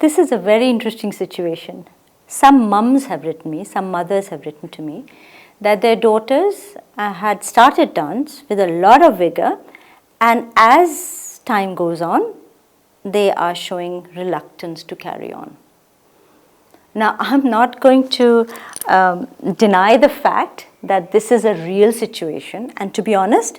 This is a very interesting situation. Some mums have written me, some mothers have written to me that their daughters had started dance with a lot of vigor, and as time goes on, they are showing reluctance to carry on. Now, I'm not going to deny the fact that this is a real situation, and to be honest,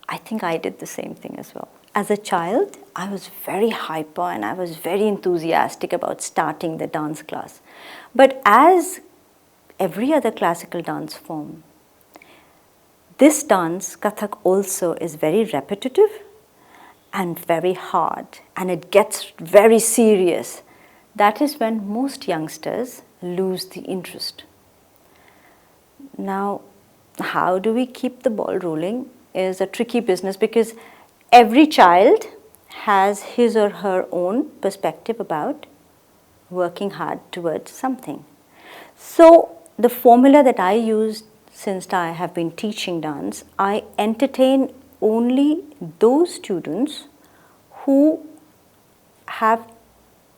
I think I did the same thing as well. As a child, I was very hyper and I was very enthusiastic about starting the dance class. But as every other classical dance form, this dance, Kathak, also is very repetitive and very hard, and it gets very serious. That is when most youngsters lose the interest. Now, how do we keep the ball rolling is a tricky business, because every child has his or her own perspective about working hard towards something. So the formula that I use since I have been teaching dance, I entertain only those students who have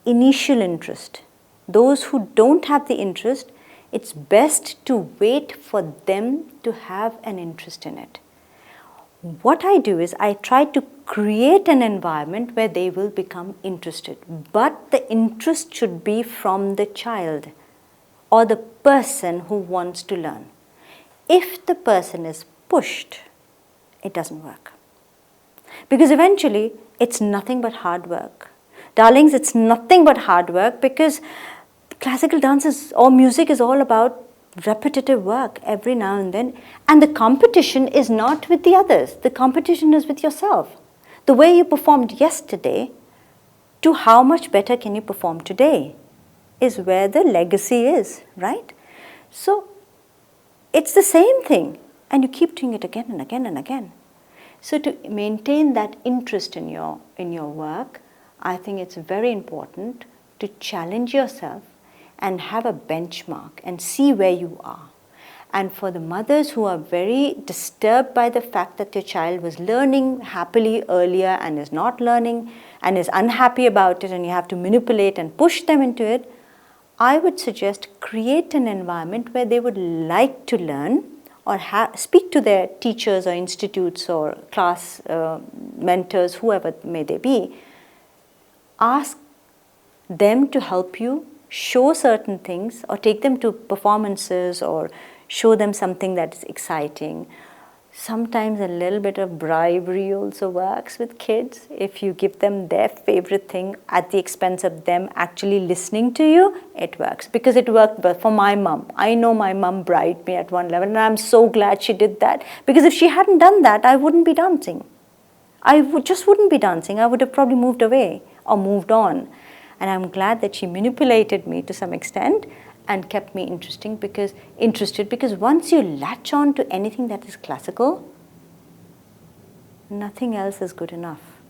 initial interest. Those who don't have the interest, it's best to wait for them to have an interest in it. What I do is I try to create an environment where they will become interested, but the interest should be from the child or the person who wants to learn. If the person is pushed, it doesn't work. Because eventually, it's nothing but hard work. Darlings, it's nothing but hard work, because classical dance or music is all about repetitive work every now and then. And the competition is not with the others. The competition is with yourself. The way you performed yesterday to how much better can you perform today is where the legacy is, right? So it's the same thing, and you keep doing it again and again and again. So to maintain that interest in your work, I think it's very important to challenge yourself and have a benchmark and see where you are. And for the mothers who are very disturbed by the fact that your child was learning happily earlier and is not learning and is unhappy about it, and you have to manipulate and push them into it, I would suggest create an environment where they would like to learn, or speak to their teachers or institutes or class mentors, whoever may they be. Ask them to help you show certain things, or take them to performances, or show them something that is exciting. Sometimes a little bit of bribery also works with kids. If you give them their favorite thing at the expense of them actually listening to you, it works. Because it worked for my mum. I know my mum bribed me at one level, and I'm so glad she did that. Because if she hadn't done that, I wouldn't be dancing. Just wouldn't be dancing. I would have probably moved away or moved on. And I'm glad that she manipulated me to some extent and kept me interested, because once you latch on to anything that is classical, nothing else is good enough.